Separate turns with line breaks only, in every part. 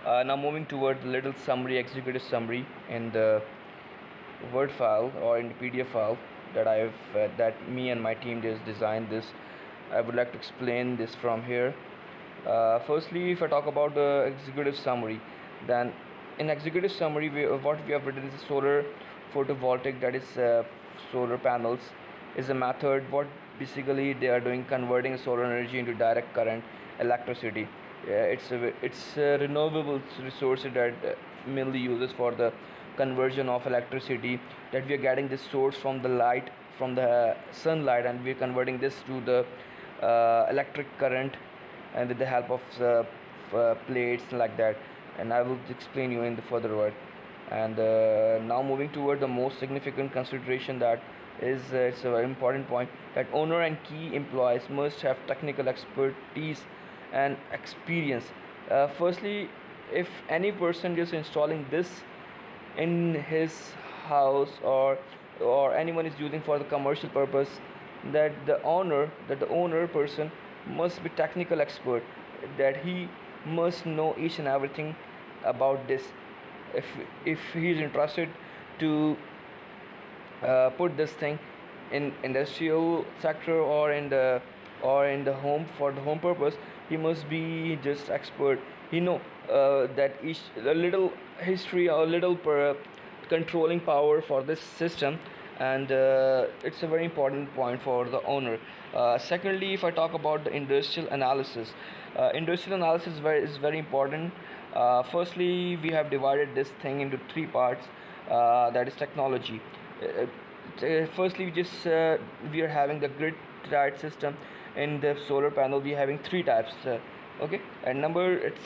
Now moving toward the little summary, executive summary in the Word file or in the PDF file that me and my team just designed this. I would like to explain this from here. Firstly, if I talk about the executive summary, then in executive summary, what we have written is a solar photovoltaic, that is solar panels, is a method. What basically they are doing, converting solar energy into direct current, electricity. It's a renewable resource that mainly uses for the conversion of electricity, that we are getting this source from the light, from the sunlight, and we are converting this to the electric current, and with the help of plates like that. And I will explain you in the further word. And now moving toward the most significant consideration, that is it's a very important point, that owner and key employees must have technical expertise and experience. Firstly, if any person is installing this in his house, or anyone is using for the commercial purpose, that the owner person must be technical expert, that he must know each and everything about this. If he is interested to put this thing in industrial sector, or in the home, for the home purpose, he must be just expert. He know that each a little history, or little controlling power for this system. And it's a very important point for the owner. Secondly, if I talk about the industrial analysis is very important. Firstly, we have divided this thing into three parts, that is technology. Firstly, we are having the grid tied system. In the solar panel, we are having three types. Okay, and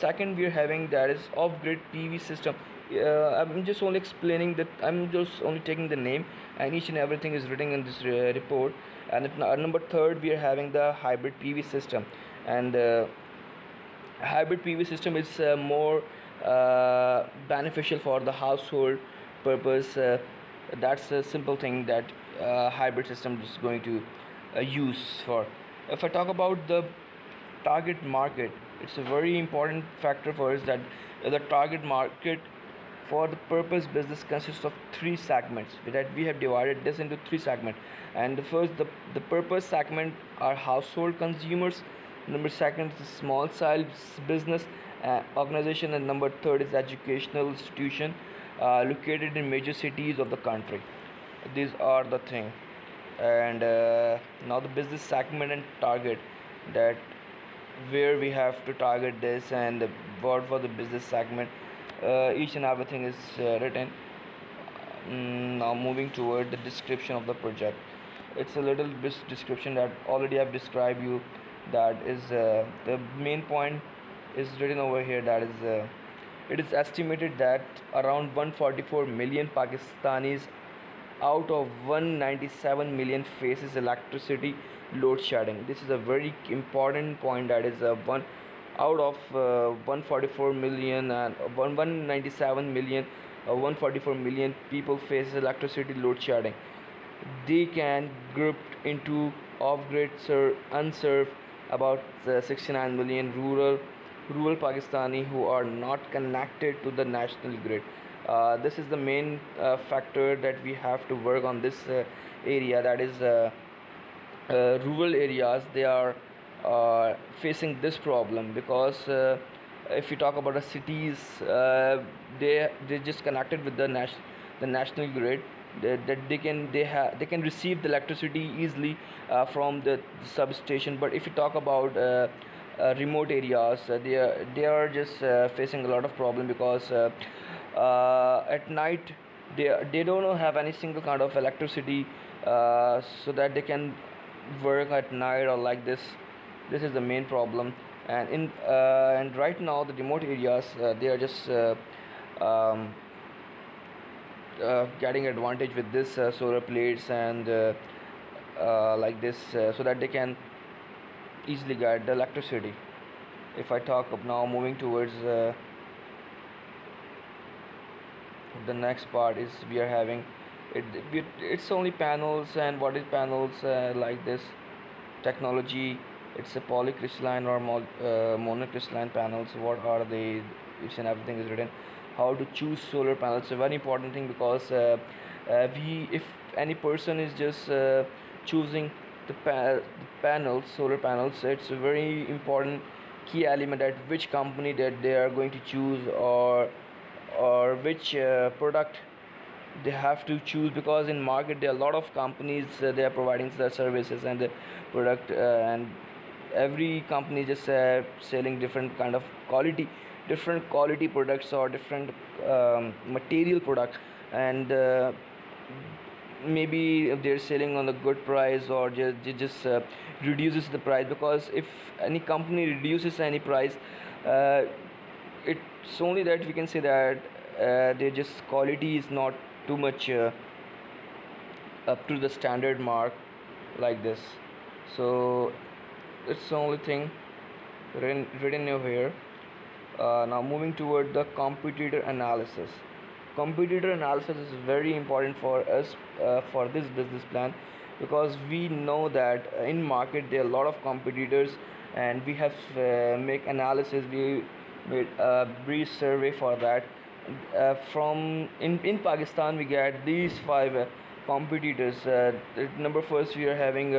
second, we are having, that is off grid PV system. I'm just only explaining that, I'm just only taking the name, and each and everything is written in this report. And number third, we are having the hybrid PV system. And hybrid PV system is more beneficial for the household purpose. That's a simple thing that hybrid system is going to use for. If I talk about the target market, it's a very important factor for us, that the target market for the purpose business consists of three segments, that we have divided this into three segments. And the first, the purpose segment, are household consumers. Number second is small size business organization. And number third is educational institution located in major cities of the country. These are the thing. And now the business segment and target, that where we have to target this, and the word for the business segment, each and everything is written. Now moving toward the description of the project, it's a little bit description that already I've described you. That is the main point is written over here, that is it is estimated that around 144 million Pakistanis out of 197 million faces electricity load shedding. This is a very important point, that is one out of 144 million and 197 million, 144 million people faces electricity load shedding. They can grouped into off-grid, unserved, about 69 million rural Pakistani who are not connected to the national grid. This is the main factor that we have to work on this area, that is rural areas. They are facing this problem, because if you talk about the cities, they just connected with the national grid, that they can receive the electricity easily from the substation. But if you talk about remote areas, they are just facing a lot of problem, because at night they don't have any single kind of electricity, so that they can work at night or like this. This is the main problem. And right now the remote areas, they are just um, getting advantage with this solar plates, and like this, so that they can easily get the electricity. If I talk of now moving towards the next part, is we are having it's only panels. And what is panels, like this technology, It's a polycrystalline or monocrystalline panels. What are they? Each and everything is written. How to choose solar panels, a very important thing, because we if any person is just choosing the panels, solar panels, it's a very important key element at which company that they are going to choose, or which product they have to choose, because in market there are a lot of companies, they are providing the services and the product, and every company just selling different quality products, or different material product, and maybe if they're selling on a good price, or just reduces the price, because if any company reduces any price, uh, it's only that we can say that their just quality is not too much up to the standard mark, like this. So it's the only thing written over here. Now moving toward the competitor analysis. Competitor analysis is very important for us for this business plan, because we know that in market there are a lot of competitors, and we have make analysis. We made a brief survey for that. From in Pakistan, we get these five competitors. Number first, we are having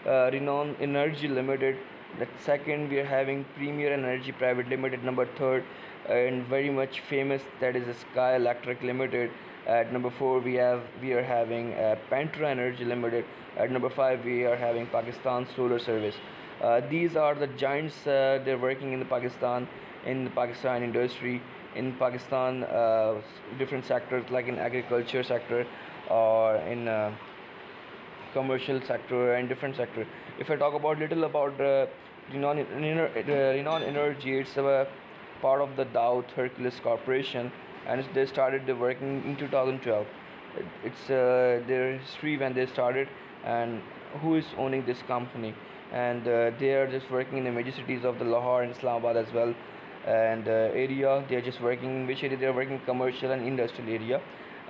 Renown Energy Limited. That second, we are having Premier Energy Private Limited. Number third, and very much famous, that is Sky Electric Limited. At number four, we are having Pantra Energy Limited. At number five, we are having Pakistan Solar Service. These are the giants. They're working in the Pakistan industry, in Pakistan, different sectors like in agriculture sector, or in commercial sector, and different sector. If I talk about little about Renon Energy, it's a part of the Dow Hercules Corporation, and they started the working in 2012. It's their history when they started, and who is owning this company, and they are just working in the major cities of the Lahore and Islamabad as well, and area they are just working in which area they are working, commercial and industrial area.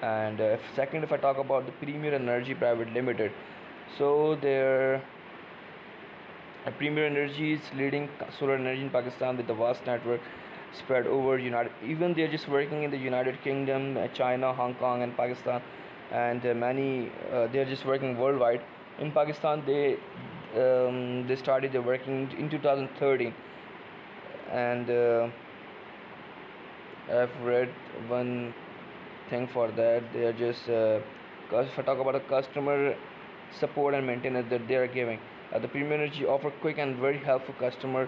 And second, if I talk about the Premier Energy Private Limited, so their Premier Energy is leading solar energy in Pakistan with a vast network spread over United. Even they're just working in the United Kingdom, China, Hong Kong, and Pakistan, and many. They're just working worldwide. In Pakistan, they started their working in 2013, and I've read one thing for that. They are just if I talk about the customer support and maintenance that they are giving, the Premier Energy offer quick and very helpful customer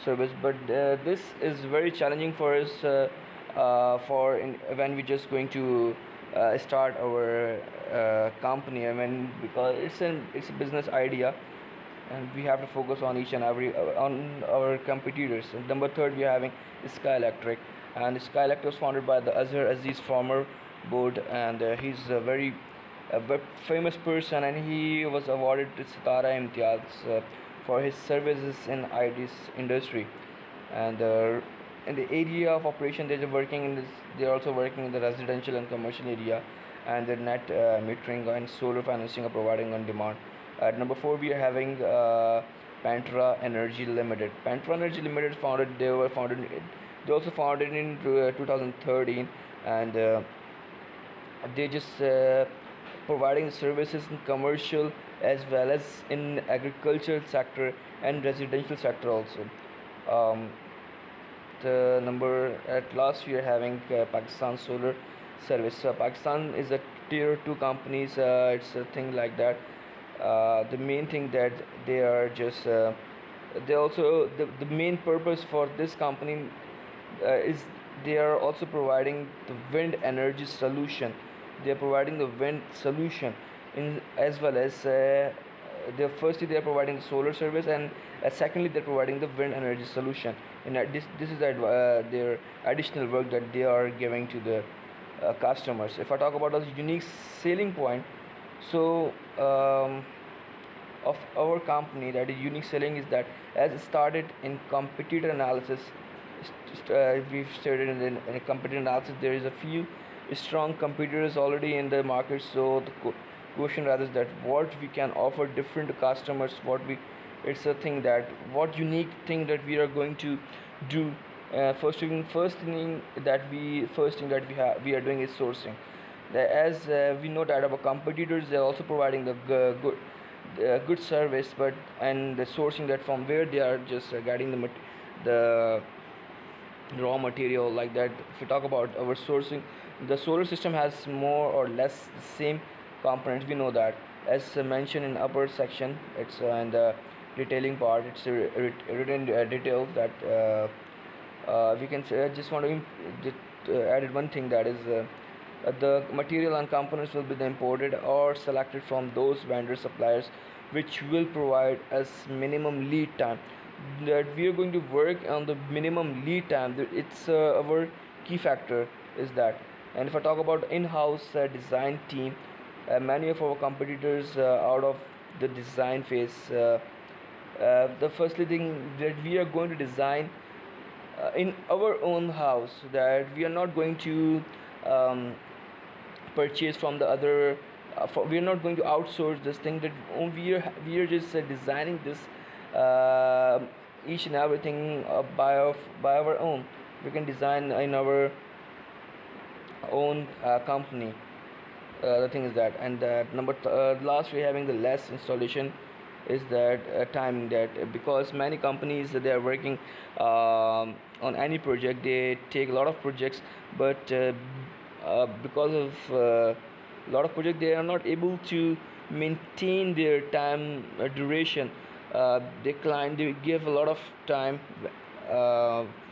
service. But this is very challenging for us when we just going to start our company. I mean, because it's a business idea, and we have to focus on each and every on our competitors. And number third, we are having Sky Electric, and Sky Electric was founded by the Azhar Aziz, former board, and he's a famous person, and he was awarded the Sitara Imtiaz for his services in IT industry. And in the area of operation, they're also working in the residential and commercial area, and the net metering and solar financing are providing on demand. At number four, we are having Pantra Energy Limited. Pantra Energy Limited they also founded in 2013, and they just providing services in commercial as well as in agricultural sector and residential sector also. Um, the number at last, we are having Pakistan Solar Service. Pakistan is a tier 2 companies. It's a thing like that. The main thing that they are just they also the main purpose for this company is they are also providing the wind energy solution. They are providing the wind solution in as well as firstly they are providing the solar service, and secondly they're providing the wind energy solution. And this is their additional work that they are giving to the customers. If I talk about the unique selling point, so of our company, that is unique selling, is that as it started in competitor analysis, we've stated in a competitor analysis there is a few strong competitors already in the market. So the question rather is that what we can offer different to customers, what we It's a thing that what unique thing that we are going to do. First thing that we are doing is sourcing. As we know that our competitors, they are also providing the good service, but and the sourcing that from where they are just getting the raw material like that. If we talk about our sourcing, the solar system has more or less the same components. We know that, as mentioned in upper section, it's in the detailing part, it's written details that we can say. I just want to added one thing, that is the material and components will be imported or selected from those vendor suppliers which will provide us minimum lead time. That we are going to work on the minimum lead time, it's our key factor is that. And if I talk about in-house design team, many of our competitors out of the design phase, the firstly thing that we are going to design in our own house, that we are not going to um, purchase from the other. We are not going to outsource this thing, that we are just designing this uh, each and everything by our own. We can design in our own company. The thing is that, and that last, we're having the less installation is that timing, that because many companies, they are working on any project, they take a lot of projects, but because of a lot of projects, they are not able to maintain their time duration. They give a lot of time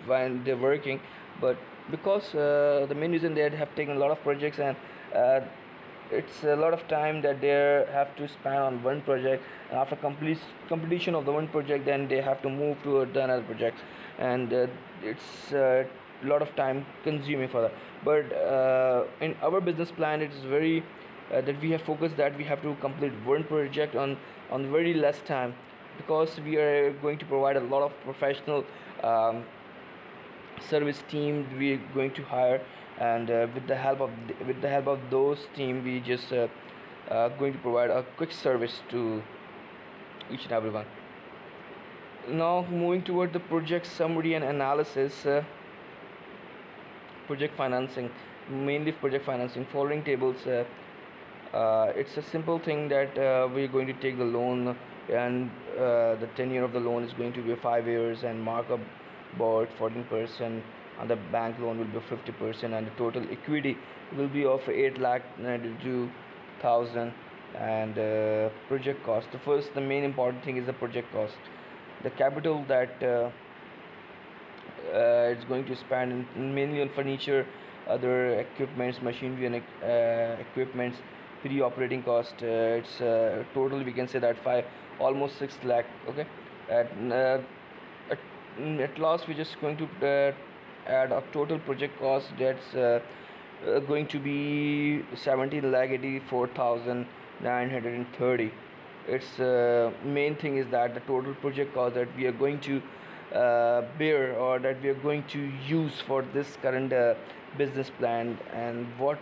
when they're working, but because the main reason they have taken a lot of projects, and uh, it's a lot of time that they have to spend on one project, and after completion of the one project, then they have to move to the another project, and it's a lot of time consuming for that. But in our business plan, it is very that we have focused that we have to complete one project on very less time, because we are going to provide a lot of professional service team we're going to hire, and with the help of those team, we just going to provide a quick service to each and everyone. Now moving toward the project summary and analysis. Project financing, mainly project financing, following tables. It's a simple thing that we're going to take the loan, and the tenure of the loan is going to be 5 years, and markup about 14%, and the bank loan will be 50%, and the total equity will be of 8,92,000. And project cost, the main important thing is the project cost, the capital that it's going to spend mainly on furniture, other equipments, machinery, and equipments. Pre-operating cost, it's total, we can say that 5, almost 6 lakh. Okay, at, at, at last, we're just going to add a total project cost that's going to be 17 lakh 84,930. Its main thing is that the total project cost that we are going to bear, or that we are going to use for this current business plan, and what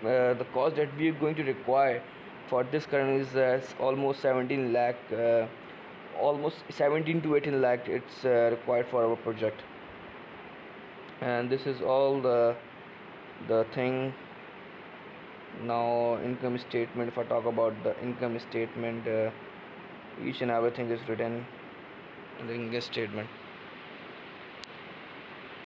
the cost that we are going to require for this current is almost 17 lakh, almost 17 to 18 lakh it's required for our project. And this is all the thing. Now income statement, if I talk about the income statement, each and everything is written in the income statement.